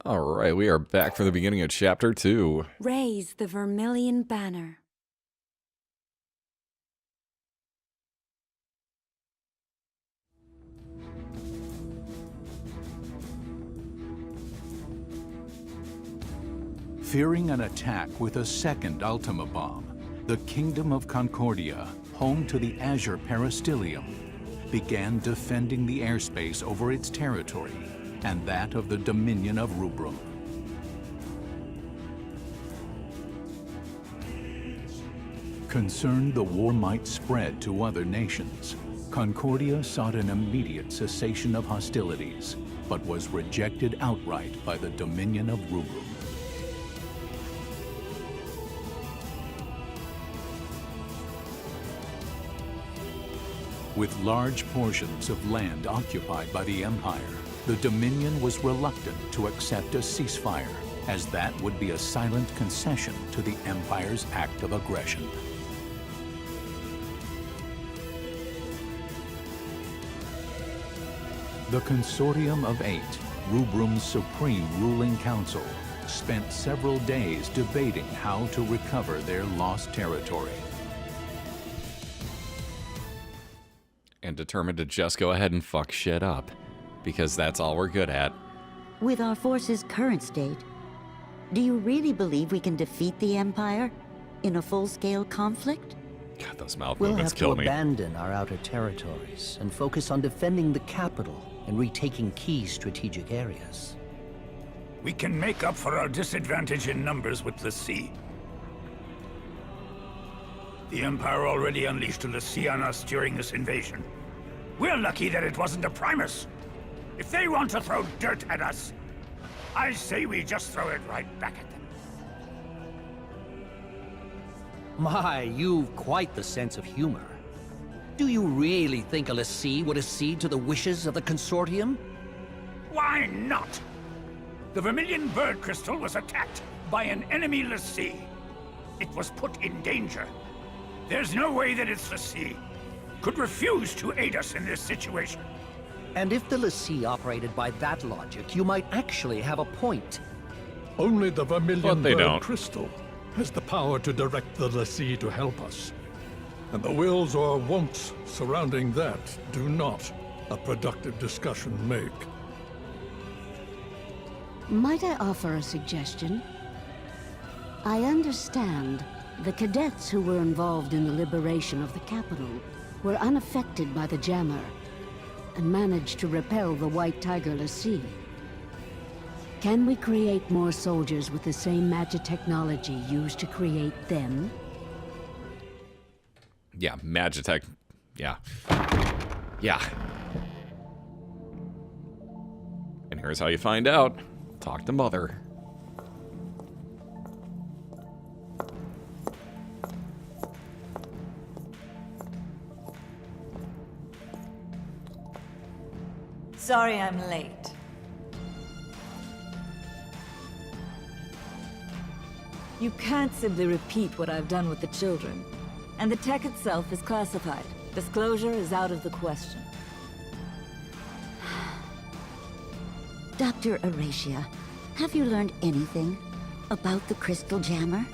Alright, we are back for the beginning of Chapter 2. Raise the vermilion banner. Fearing an attack with a second Ultima bomb, the Kingdom of Concordia, home to the Azure Peristilium, began defending the airspace over its territory and that of the Dominion of Rubrum. Concerned the war might spread to other nations, Concordia sought an immediate cessation of hostilities, but was rejected outright by the Dominion of Rubrum. With large portions of land occupied by the Empire, the Dominion was reluctant to accept a ceasefire, as that would be a silent concession to the Empire's act of aggression. The Consortium of Eight, Rubrum's supreme ruling council, spent several days debating how to recover their lost territory. And determined to just go ahead and fuck shit up. Because that's all we're good at. With our force's current state, do you really believe we can defeat the Empire in a full-scale conflict? God, those mouth We'll movements have kill to me. abandon our outer territories and focus on defending the capital and retaking key strategic areas. We can make up for our disadvantage in numbers with the sea. The Empire already unleashed the sea on us during this invasion. We're lucky that it wasn't a Primus. If they want to throw dirt at us, I say we just throw it right back at them. My, you've quite the sense of humor. Do you really think a lessee would accede to the wishes of the Consortium? Why not? The Vermilion Bird Crystal was attacked by an enemy lessee. It was put in danger. There's no way that its lessee could refuse to aid us in this situation. And if the lessee operated by that logic, you might actually have a point. Only the Vermilion But they Bird don't. Crystal has the power to direct the lessee to help us. And the wills or wants surrounding that do not a productive discussion make. Might I offer a suggestion? I understand the cadets who were involved in the liberation of the capital were unaffected by the jammer and managed to repel the White Tiger lessee. Can we create more soldiers with the same magitechnology used to create them? Yeah, Magitech. Yeah. Yeah. And here's how you find out. Talk to Mother. Sorry I'm late. You can't simply repeat what I've done with the children. And the tech itself is classified. Disclosure is out of the question. Dr. Aracia, have you learned anything about the crystal jammer?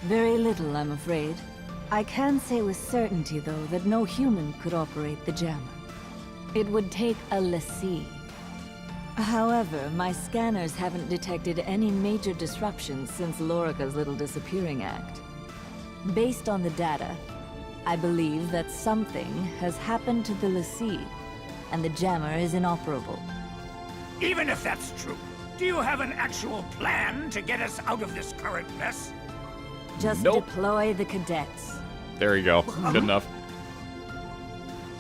Very little, I'm afraid. I can say with certainty, though, that no human could operate the jammer. It would take a lessee. However, my scanners haven't detected any major disruptions since Lorica's little disappearing act. Based on the data, I believe that something has happened to the lessee, and the jammer is inoperable. Even if that's true, do you have an actual plan to get us out of this current mess? Just Nope. deploy the cadets. There you go. Good enough.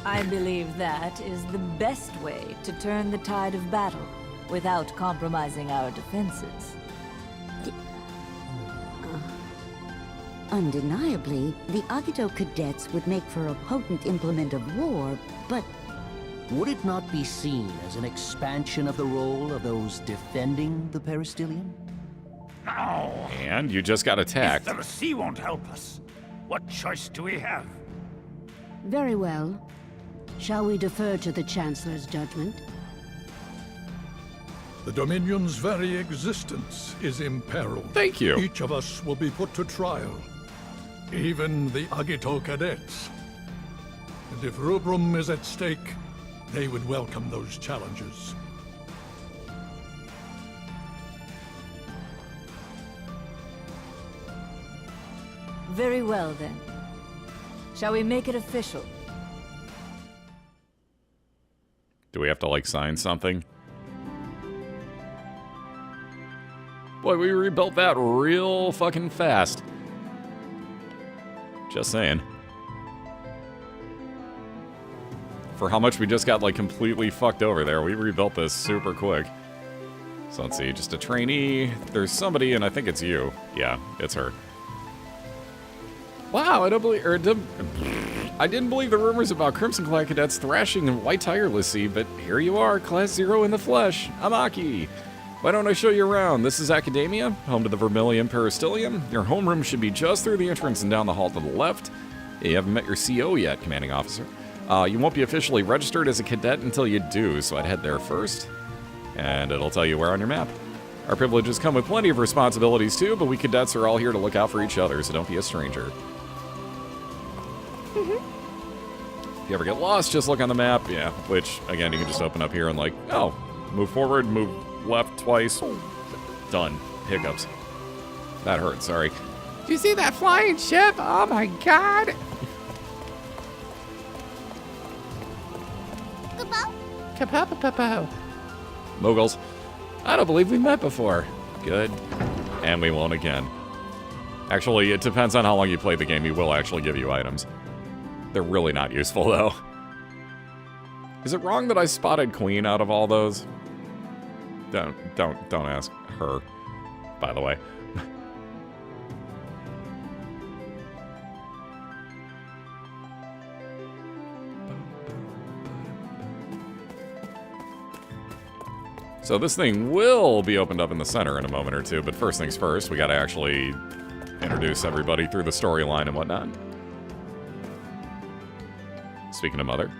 I believe that is the best way to turn the tide of battle without compromising our defenses. Undeniably, the Agito cadets would make for a potent implement of war, but Would it not be seen as an expansion of the role of those defending the Peristilium? No. And you just got If attacked. the sea won't help us, what choice do we have? Very well. Shall we defer to the Chancellor's judgment? The Dominion's very existence is imperiled. Thank you. Each of us will be put to trial. Even the Agito cadets. And if Rubrum is at stake, they would welcome those challenges. Very well, then. Shall we make it official? Do we have to, like, sign something? Boy, we rebuilt that real fucking fast. Just saying. For how much we just got, like, completely fucked over there, we rebuilt this super quick. So let's see, just a trainee. There's somebody, and I think it's you. Yeah, it's her. Wow, I didn't believe the rumors about Crimson Clad cadets thrashing in White Tireless Sea, but here you are, Class 0 in the flesh. Amaki. Why don't I show you around? This is Academia, home to the Vermilion Peristilium. Your homeroom should be just through the entrance and down the hall to the left. You haven't met your CO yet, Commanding Officer. You won't be officially registered as a cadet until you do, so I'd head there first. And it'll tell you where on your map. Our privileges come with plenty of responsibilities too, but we cadets are all here to look out for each other, so don't be a stranger. If you ever get lost, just look on the map. Yeah, which, again, you can just open up here and like, oh, move forward, move left twice. Done. Hiccups. That hurt, sorry. Do you see that flying ship? Oh my god! Kapow. Moguls. I don't believe we met before. Good. And we won't again. Actually, it depends on how long you play the game. He will actually give you items. They're really not useful, though. Is it wrong that I spotted Queen out of all those? Don't ask her, by the way. So this thing will be opened up in the center in a moment or two, but first things first, we gotta actually introduce everybody through the storyline and whatnot. Speaking of Mother.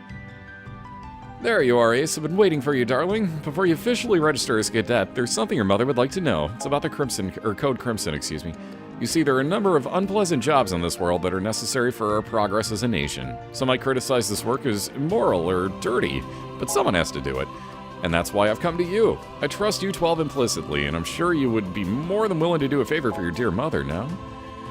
There you are, Ace. I've been waiting for you, darling. Before you officially register as a cadet, there's something your mother would like to know. It's about the Code Crimson, excuse me. You see, there are a number of unpleasant jobs in this world that are necessary for our progress as a nation. Some might criticize this work as immoral or dirty, but someone has to do it. And that's why I've come to you. I trust you 12 implicitly, and I'm sure you would be more than willing to do a favor for your dear mother, no?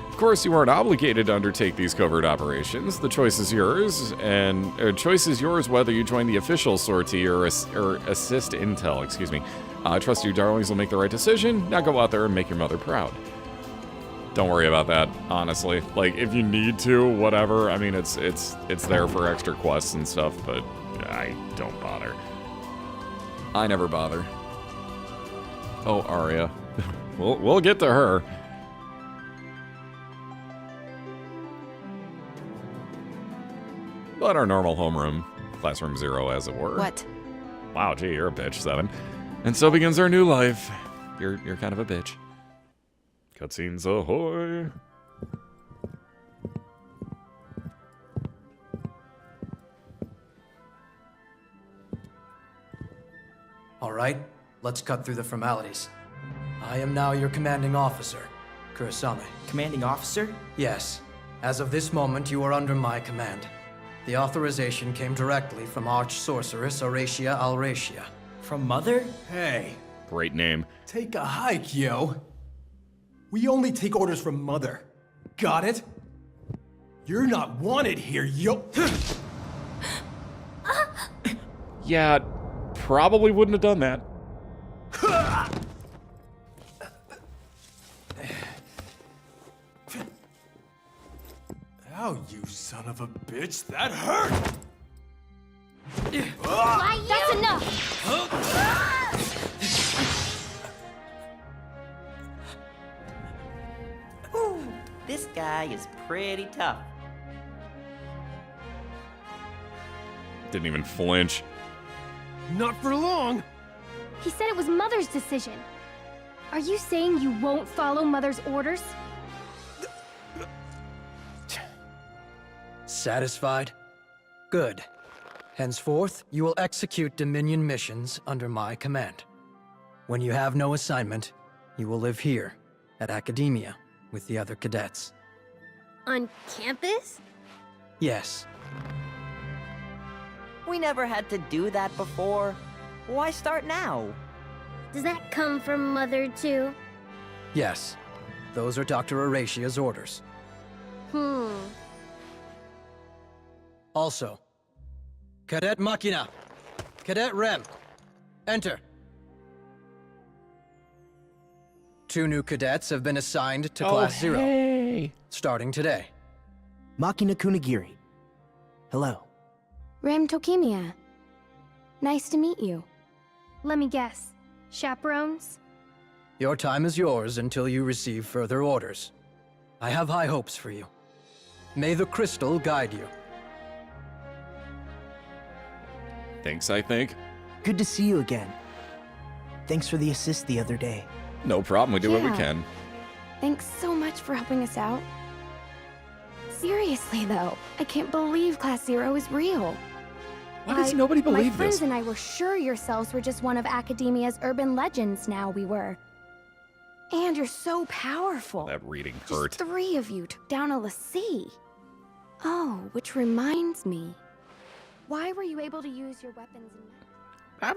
Of course, you aren't obligated to undertake these covert operations. The choice is yours, and choice is yours whether you join the official sortie or assist intel, excuse me. I trust you darlings will make the right decision. Now go out there and make your mother proud. Don't worry about that, honestly. Like, if you need to, whatever. I mean, it's there for extra quests and stuff, but I don't bother. I never bother. Oh, Arya. We'll get to her. But our normal homeroom, classroom 0 as it were. What? Wow, gee, you're a bitch, 7. And so begins our new life. You're kind of a bitch. Cutscenes ahoy! All right, let's cut through the formalities. I am now your commanding officer, Kurasame. Commanding officer? Yes. As of this moment, you are under my command. The authorization came directly from Arch-Sorceress Auracia Alracia. From Mother? Hey. Great name. Take a hike, yo. We only take orders from Mother. Got it? You're not wanted here, yo. Yeah, probably wouldn't have done that. Ow, you son of a bitch, that hurt! That's enough! Ooh, this guy is pretty tough. Didn't even flinch. Not for long! He said it was Mother's decision. Are you saying you won't follow Mother's orders? Satisfied? Good. Henceforth, you will execute Dominion missions under my command. When you have no assignment, you will live here, at Academia, with the other cadets. On campus? Yes. We never had to do that before. Why start now? Does that come from Mother, too? Yes. Those are Dr. Aurasia's orders. Also, Cadet Machina, Cadet Rem, enter. 2 new cadets have been assigned to Class 0, starting today. Machina Kunigiri. Hello. Rem Tokimiya. Nice to meet you. Let me guess. Chaperones? Your time is yours until you receive further orders. I have high hopes for you. May the crystal guide you. Thanks, I think. Good to see you again. Thanks for the assist the other day. No problem, we do what we can. Thanks so much for helping us out. Seriously, though, I can't believe Class 0 is real. Why does nobody believe My friends this? and I were sure yourselves were just one of Academia's urban legends now we were. And you're so powerful. That reading hurt. Just 3 of you took down a l'Cie. Oh, which reminds me. Why were you able to use your weapons and... Okay,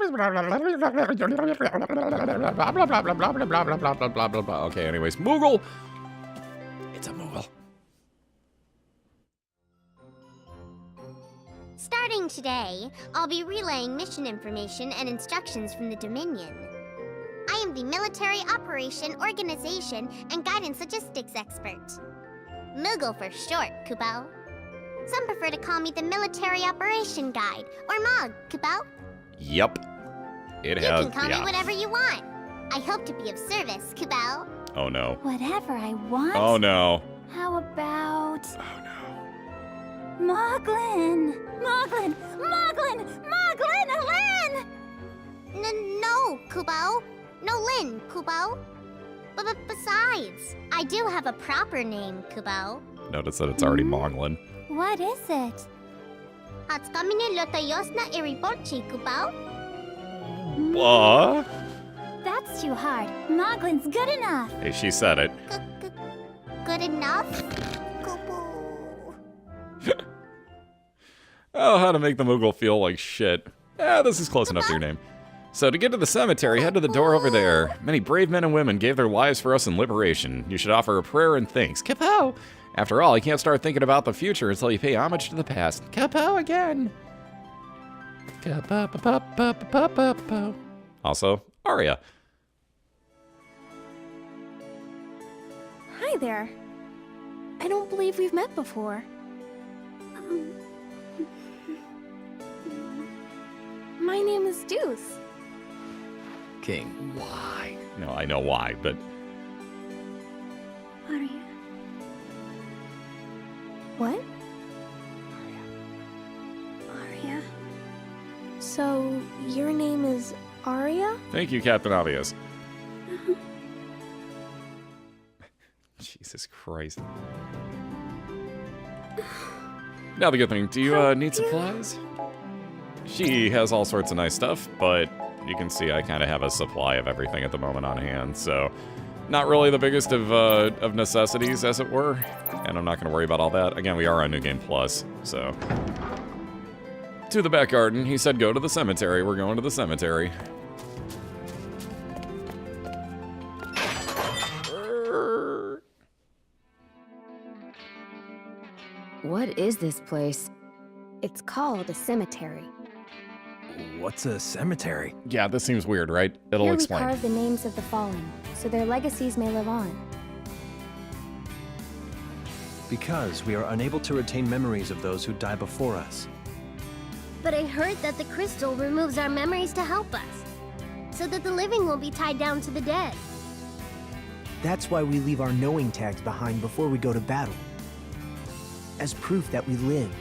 anyways, Moogle! It's a Moogle. Starting today, I'll be relaying mission information and instructions from the Dominion. I am the Military Operation Organization and Guidance Logistics Expert. Moogle for short, Kubo. Some prefer to call me the Military Operation Guide, or MOG, Kubo. Yep. It You has. can call me whatever you want. I hope to be of service, Kubo. Oh no. Whatever I want? Oh no. How about... Oh no. Moglin! Moglin! Moglin! Moglin! Lin! No, Kubo. No Lin, Kubo. But besides, I do have a proper name, Kubo. Notice that it's already Moglin. What is it? Hatskamine Lotayosna Iribolchi, Kubo. What? That's too hard. Moglin's good enough. Hey, she said it. Good enough? Oh, how to make the Moogle feel like shit. This is close enough to your name. So to get to the cemetery, head to the door over there. Many brave men and women gave their lives for us in liberation. You should offer a prayer and thanks. Kapow! After all, you can't start thinking about the future until you pay homage to the past. Kapow again! Kapow. Also, Arya. Hi there. I don't believe we've met before. My name is Deuce. King. Why? No, I know why, but... Arya. What? Arya. So, your name is Arya? Thank you, Captain Obvious. Jesus Christ. Now the good thing, do you need supplies? She has all sorts of nice stuff, but you can see I kind of have a supply of everything at the moment on hand, so not really the biggest of necessities, as it were, and I'm not going to worry about all that. Again, we are on New Game Plus, so. To the back garden, he said go to the cemetery. We're going to the cemetery. What is this place? It's called a cemetery. What's a cemetery? Yeah, this seems weird, right? It'll Here explain. we carve the names of the fallen, so their legacies may live on. Because we are unable to retain memories of those who die before us. But I heard that the crystal removes our memories to help us, so that the living will be tied down to the dead. That's why we leave our knowing tags behind before we go to battle. As proof that we lived.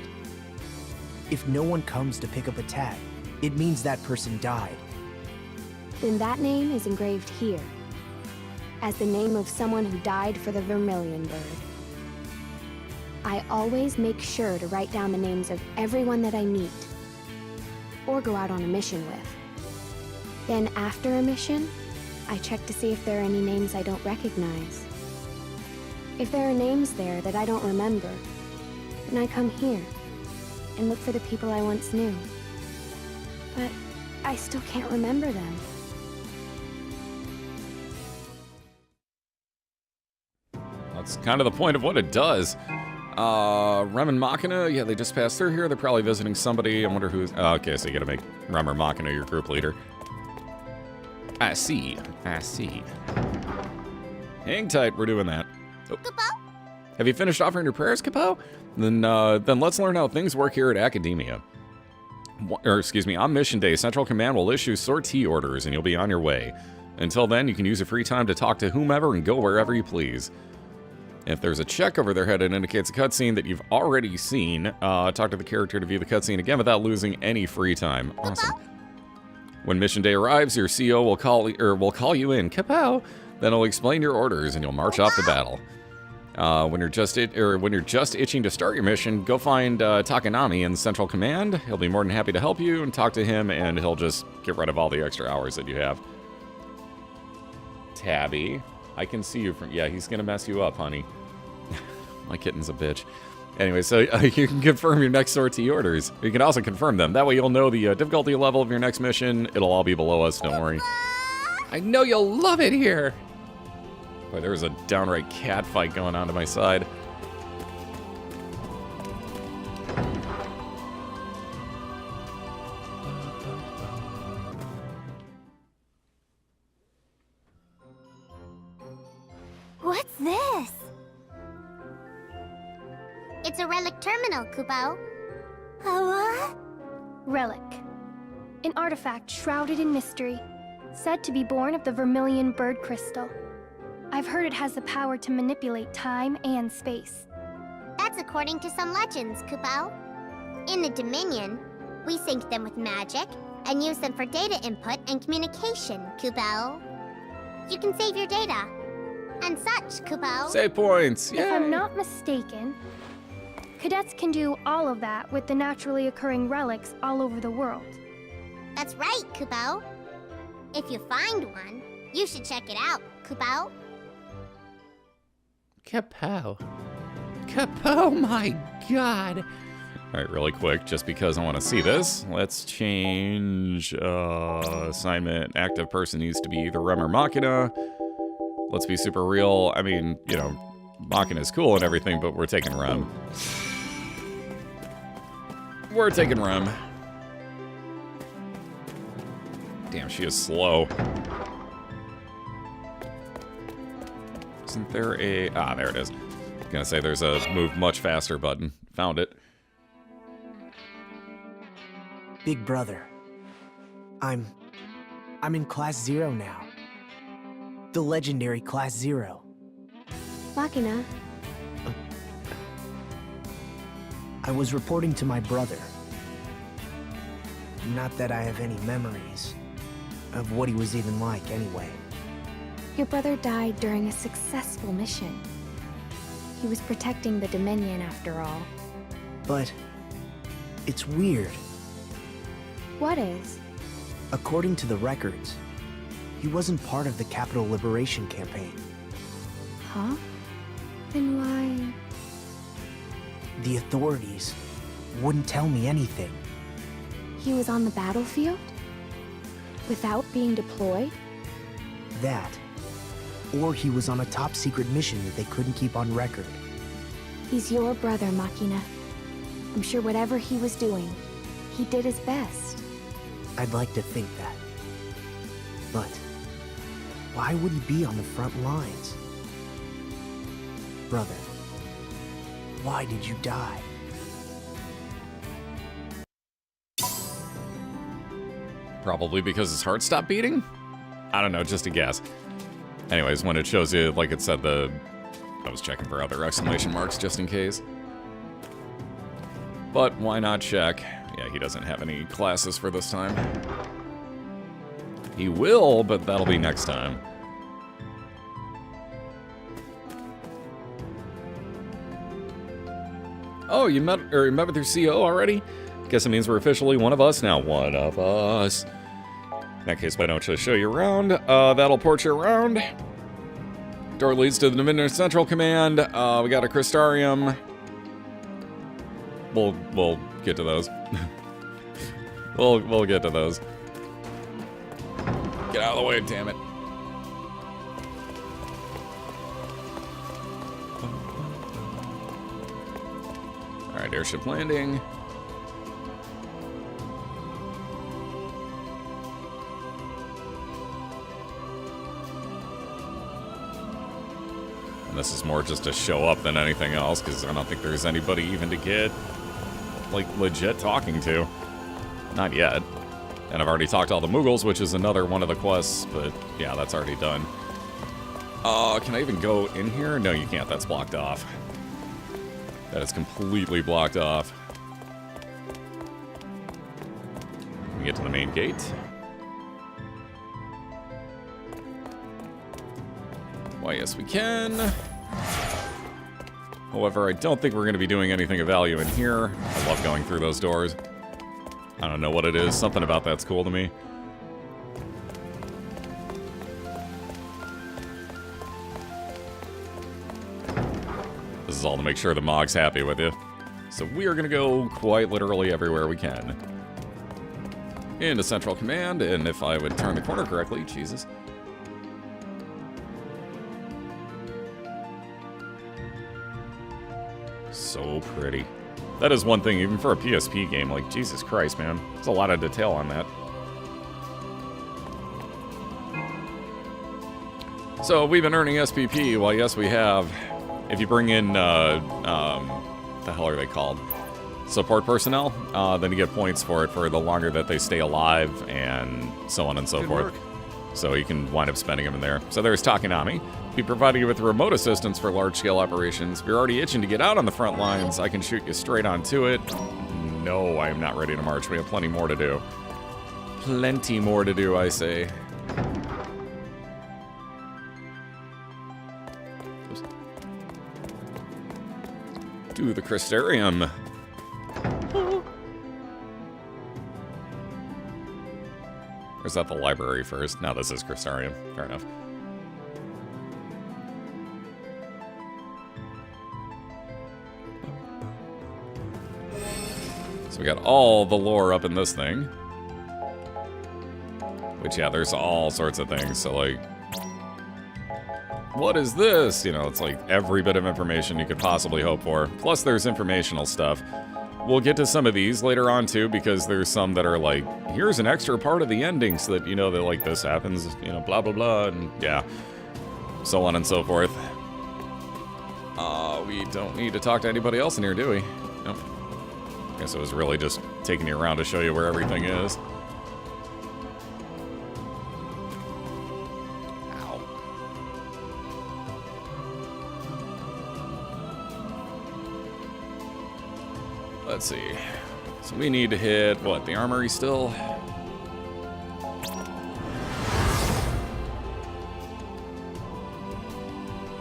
If no one comes to pick up a tag, it means that person died. Then that name is engraved here, as the name of someone who died for the Vermilion Bird. I always make sure to write down the names of everyone that I meet, or go out on a mission with. Then after a mission, I check to see if there are any names I don't recognize. If there are names there that I don't remember, then I come here and look for the people I once knew. But I still can't remember them. That's kind of the point of what it does. Rem and Machina, yeah, they just passed through here. They're probably visiting somebody. I wonder who's... okay, so you gotta make Rem or Machina your group leader. I see. I see. Hang tight, we're doing that. Oh. Have you finished offering your prayers, Capo? Then let's learn how things work here at Academia. Or, excuse me, on Mission Day, Central Command will issue sortie orders, and you'll be on your way. Until then, you can use your free time to talk to whomever and go wherever you please. If there's a check over their head, it indicates a cutscene that you've already seen. Talk to the character to view the cutscene again without losing any free time. Awesome. When Mission Day arrives, your CO will call you in, Kapow. Then he'll explain your orders, and you'll march off to battle. When you're just itching to start your mission, go find Takanami in Central Command. He'll be more than happy to help you, and talk to him, and he'll just get rid of all the extra hours that you have. Tabby, I can see you from... Yeah, he's gonna mess you up, honey. My kitten's a bitch. Anyway, so you can confirm your next sortie orders. You can also confirm them. That way you'll know the difficulty level of your next mission. It'll all be below us, don't worry. I know you'll love it here. Boy, there was a downright cat fight going on to my side. What's this? It's a relic terminal, Kupo. A what? Relic. An artifact shrouded in mystery, said to be born of the Vermilion bird crystal. I've heard it has the power to manipulate time and space. That's according to some legends, Kupo. In the Dominion, we sync them with magic and use them for data input and communication, Kupo. You can save your data. And such, Kupo. Save points, yay! If I'm not mistaken, cadets can do all of that with the naturally occurring relics all over the world. That's right, Kupo. If you find one, you should check it out, Kupo. Kapow. Kapow, my god. Alright, really quick, just because I want to see this, let's change assignment. Active person needs to be either Rem or Machina. Let's be super real. I mean, you know, Machina's cool and everything, but we're taking Rem. We're taking Rem. Damn, she is slow. Isn't there a... Ah, there it is. I was gonna say there's a move much faster button. Found it. Big brother. I'm in Class 0 now. The legendary Class 0. Machina. I was reporting to my brother. Not that I have any memories of what he was even like anyway. Your brother died during a successful mission. He was protecting the Dominion after all. But it's weird. What is? According to the records, he wasn't part of the Capital Liberation Campaign. Huh? Then why? The authorities wouldn't tell me anything. He was on the battlefield? Without being deployed? That. Or he was on a top-secret mission that they couldn't keep on record. He's your brother, Machina. I'm sure whatever he was doing, he did his best. I'd like to think that. But why would he be on the front lines? Brother, why did you die? Probably because his heart stopped beating? I don't know, just a guess. Anyways, when it shows you, like it said, I was checking for other exclamation marks just in case. But why not check? Yeah, he doesn't have any classes for this time. He will, but that'll be next time. Oh, you met with your CO already? Guess it means we're officially one of us now. One of us. In that case, why don't I show you around? That'll port you around. Door leads to the Dominion Central Command. We got a Crystarium. We'll get to those. we'll get to those. Get out of the way, damn it. Alright, airship landing. And this is more just to show up than anything else, because I don't think there's anybody even to get, like, legit talking to. Not yet. And I've already talked to all the Mughals, which is another one of the quests, but yeah, that's already done. Can I even go in here? No, you can't. That's blocked off. That is completely blocked off. We get to the main gate. Why, yes, we can. However, I don't think we're going to be doing anything of value in here. I love going through those doors. I don't know what it is. Something about that's cool to me. This is all to make sure the Mog's happy with you. So we are going to go quite literally everywhere we can. Into Central Command, and if I would turn the corner correctly, Jesus. So pretty. That is one thing, even for a PSP game, like, Jesus Christ, man. There's a lot of detail on that. So, we've been earning SPP. Well, yes, we have. If you bring in, what the hell are they called? Support personnel, then you get points for it for the longer that they stay alive, and so on and so forth. So you can wind up spending them in there. So there's Takanami. Be providing you with remote assistance for large-scale operations. If you're already itching to get out on the front lines, I can shoot you straight onto it. No, I am not ready to march. We have plenty more to do. Plenty more to do, I say. Oops. To the Crystarium. Or is that the library first? No, this is Crystarium. Fair enough. So we got all the lore up in this thing. Which, yeah, there's all sorts of things. So, like, what is this? You know, it's like every bit of information you could possibly hope for. Plus, there's informational stuff. We'll get to some of these later on, too, because there's some that are like, here's an extra part of the ending so that, you know, that, like, this happens, you know, blah, blah, blah, and, yeah, so on and so forth. We don't need to talk to anybody else in here, do we? Nope. Guess it was really just taking you around to show you where everything is. Ow. Let's see. So we need to hit, what, the armory still?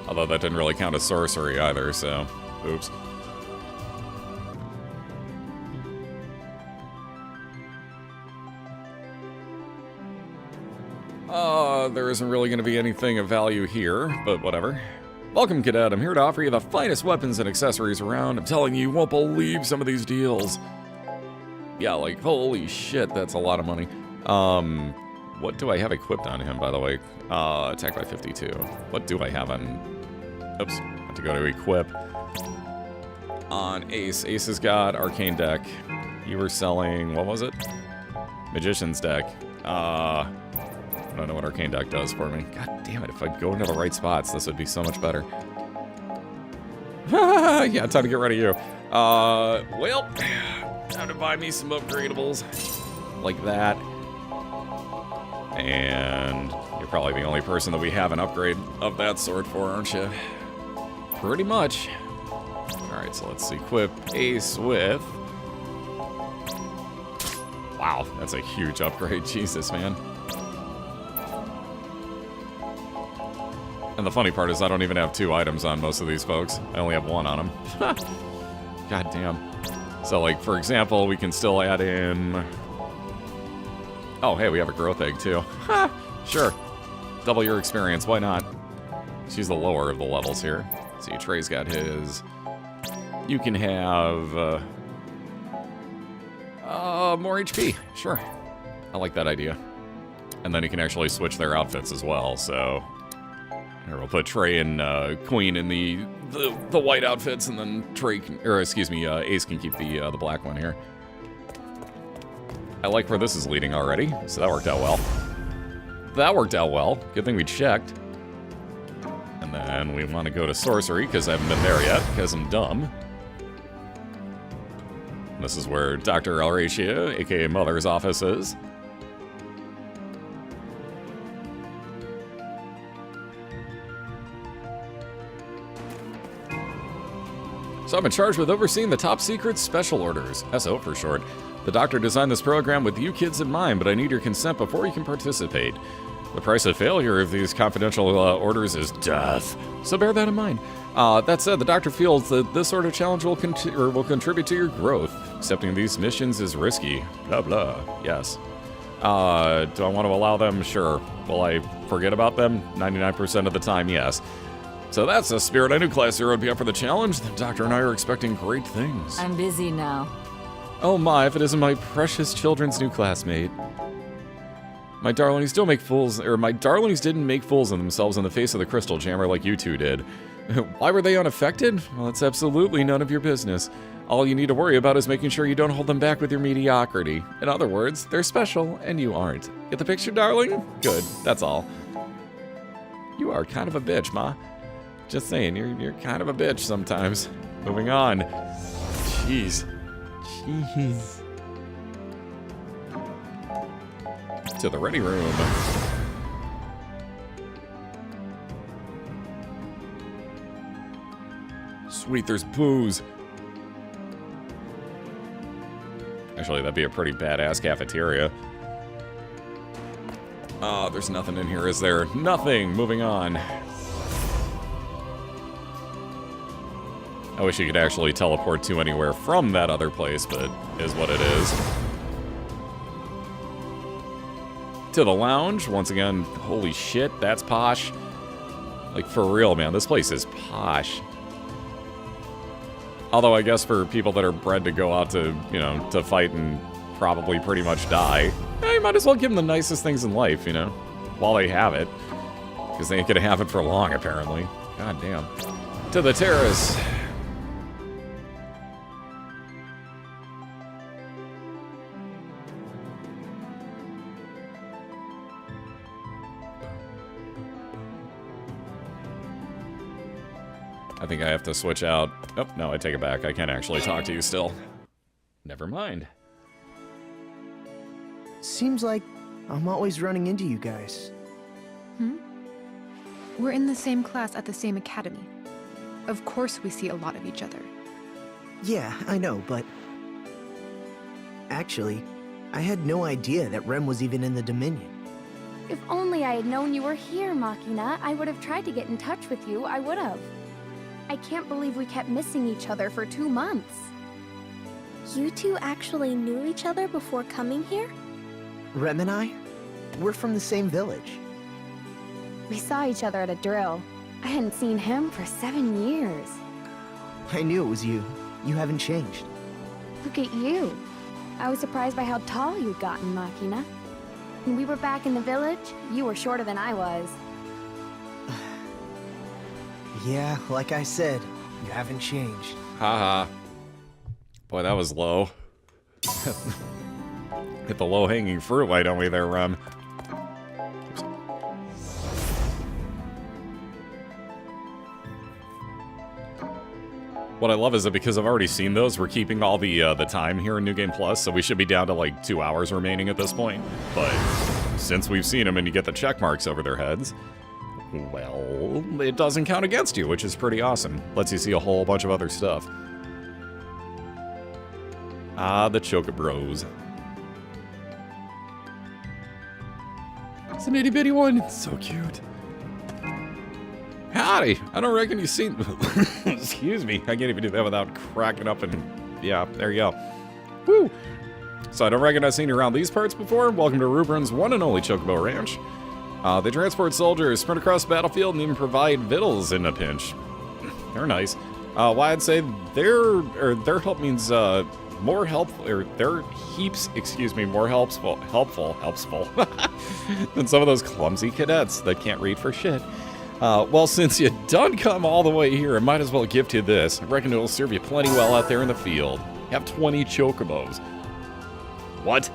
Although that didn't really count as sorcery either, so oops. There isn't really going to be anything of value here, but whatever. Welcome, Cadet. I'm here to offer you the finest weapons and accessories around. I'm telling you, you won't believe some of these deals. Yeah, like, holy shit, that's a lot of money. What do I have equipped on him, by the way? Attack by 52. What do I have on... Oops, I have to go to equip. On Ace. Ace has got Arcane Deck. You were selling... What was it? Magician's Deck. I don't know what Arcane Deck does for me. God damn it, if I'd go into the right spots, this would be so much better. Yeah, time to get rid of you. Well, time to buy me some upgradables. Like that. And you're probably the only person that we have an upgrade of that sort for, aren't you? Pretty much. Alright, so let's equip Ace with... Wow, that's a huge upgrade. Jesus, man. And the funny part is I don't even have 2 items on most of these folks. I only have 1 on them. God damn. So, like, for example, we can still add in... Oh, hey, we have a growth egg, too. Ha! Sure. Double your experience, why not? She's the lower of the levels here. See, Trey's got his. You can have, more HP. Sure. I like that idea. And then you can actually switch their outfits as well, so... Here, we'll put Trey and Queen in the white outfits, and then Trey can, or excuse me, Ace can keep the black one here. I like where this is leading already, so that worked out well. That worked out well. Good thing we checked. And then we want to go to Sorcery, because I haven't been there yet, because I'm dumb. This is where Dr. Alratia, aka Mother's office is. So I'm in charge with overseeing the top secret special orders, SO for short. The doctor designed this program with you kids in mind, but I need your consent before you can participate. The price of failure of these confidential orders is death, so bear that in mind. That said, the doctor feels that this sort of challenge will contribute to your growth. Accepting these missions is risky. Blah, blah. Yes. Do I want to allow them? Sure. Will I forget about them? 99% of the time, yes. So that's the spirit. I knew Class 0 would be up for the challenge. The doctor and I are expecting great things. I'm busy now. Oh my, if it isn't my precious children's new classmate. My darlings don't make fools, or my darlings didn't make fools of themselves in the face of the crystal jammer like you two did. Why were they unaffected? Well, it's absolutely none of your business. All you need to worry about is making sure you don't hold them back with your mediocrity. In other words, they're special and you aren't. Get the picture, darling? Good, that's all. You are kind of a bitch, Ma. Just saying, you're kind of a bitch sometimes. Moving on. Jeez. Jeez. To the ready room. Sweet, there's booze. Actually, that'd be a pretty badass cafeteria. Oh, there's nothing in here, is there? Nothing. Moving on. I wish you could actually teleport to anywhere from that other place, but is what it is. To the lounge, once again, holy shit, that's posh. Like, for real, man, this place is posh. Although, I guess for people that are bred to go out to, you know, to fight and probably pretty much die, you might as well give them the nicest things in life, you know, while they have it. Because they ain't gonna have it for long, apparently. God damn. To the terrace. I think I have to switch out. Oh, no, I take it back. I can't actually talk to you still. Never mind. Seems like I'm always running into you guys. We're in the same class at the same academy. Of course we see a lot of each other. Yeah, I know, but... Actually, I had no idea that Rem was even in the Dominion. If only I had known you were here, Machina, I would have tried to get in touch with you. I would have. I can't believe we kept missing each other for 2 months. You two actually knew each other before coming here? Rem and I? We're from the same village. We saw each other at a drill. I hadn't seen him for 7 years. I knew it was you. You haven't changed. Look at you. I was surprised by how tall you'd gotten, Machina. When we were back in the village, you were shorter than I was. Yeah, like I said, you haven't changed. Haha. Boy, that was low. Hit the low-hanging fruit, why don't we there, Rem? What I love is that because I've already seen those, we're keeping all the time here in New Game Plus, so we should be down to like 2 hours remaining at this point. But since we've seen them and you get the check marks over their heads, well, it doesn't count against you, which is pretty awesome. Lets you see a whole bunch of other stuff. Ah, the Chocobros. It's an itty-bitty one. It's so cute. Howdy. I don't reckon you've seen... Excuse me. I can't even do that without cracking up and... Yeah, there you go. Woo! So I don't recognize any around these parts before. Welcome to Rubrin's one and only Chocobo Ranch. They transport soldiers, sprint across the battlefield, and even provide victuals in a pinch. They're nice. Why I'd say their help means more help, or their heaps, excuse me, more helpful than some of those clumsy cadets that can't read for shit. Well, since you done come all the way here, I might as well gift you this. I reckon it'll serve you plenty well out there in the field. Have 20 chocobos. What?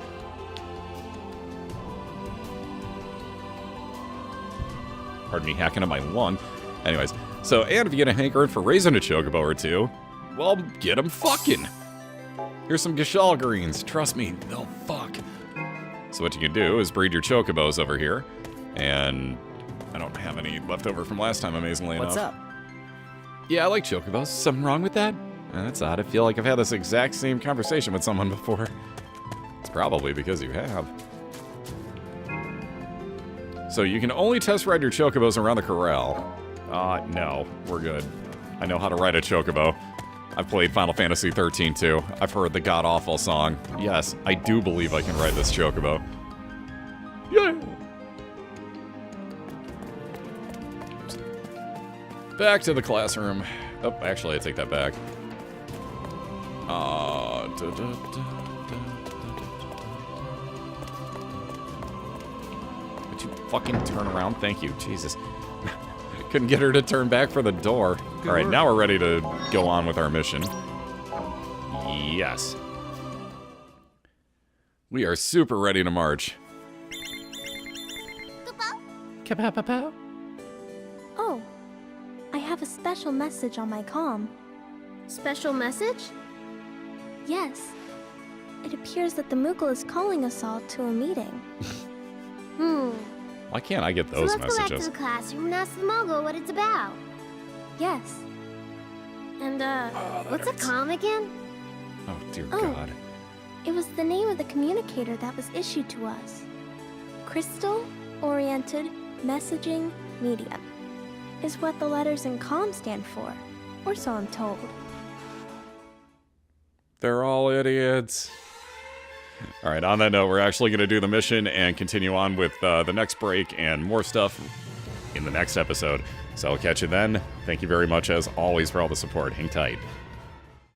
Pardon me, hacking up my lung. Anyways, so, and if you get a hankering for raising a chocobo or two, well, get them fucking. Here's some Gashal greens. Trust me, they'll fuck. So what you can do is breed your chocobos over here, and I don't have any left over from last time, amazingly enough. What's up? Yeah, I like chocobos. Something wrong with that? That's odd. I feel like I've had this exact same conversation with someone before. It's probably because you have. So you can only test ride your chocobos around the corral. No, we're good. I know how to ride a chocobo. I've played Final Fantasy 13 too. I've heard the god-awful song. Yes, I do believe I can ride this chocobo. Yeah! Back to the classroom. Oh, actually, I take that back. Would you fucking turn around? Thank you. Jesus. Couldn't get her to turn back for the door. Alright, now we're ready to go on with our mission. Yes. We are super ready to march. Oh, I have a special message on my comm. Special message? Yes. It appears that the Moogle is calling us all to a meeting. Why can't I get those so let's messages? go back to the classroom and ask the Mogul what it's about. Yes. And, what's a comm again? Oh, dear God. It was the name of the communicator that was issued to us. Crystal-Oriented Messaging Medium is what the letters in comm stand for, or so I'm told. They're all idiots. Alright, on that note, we're actually going to do the mission and continue on with the next break and more stuff in the next episode. So I'll catch you then. Thank you very much, as always, for all the support. Hang tight.